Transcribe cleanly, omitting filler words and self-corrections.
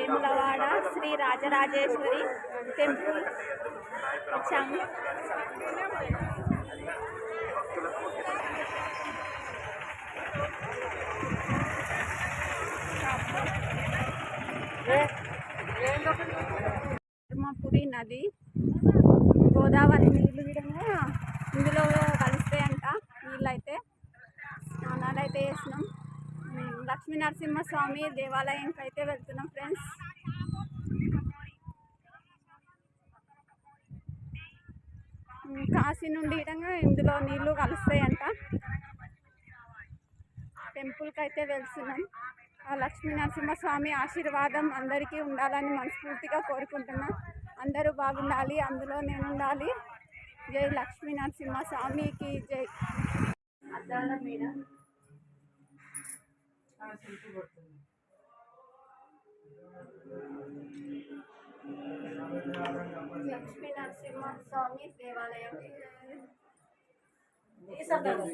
Vemulawada Shri Rajarajeshwari temple వచ్చాము. ధర్మపురి నది గోదావరి నీళ్ళు విధంగా ఇందులో కలుస్తాయంట. నీళ్ళైతే స్నానాలు అయితే చేసినాం. లక్ష్మీ నరసింహస్వామి దేవాలయంకి అయితే వెళ్తున్నాం ఫ్రెండ్స్. కాశీ నుండి విధంగా ఇందులో నీళ్లు కలుస్తాయంట. టెంపుల్కి అయితే వెళ్తున్నాం. లక్ష్మీ నరసింహస్వామి ఆశీర్వాదం అందరికీ ఉండాలని మనస్ఫూర్తిగా కోరుకుంటున్నా. అందరూ బాగుండాలి, అందులో నేను ఉండాలి. జై లక్ష్మీ నరసింహస్వామికి జై. అద్దాల మీద లక్ష్మీ నరసింహస్వామి దేవాలయం అందరి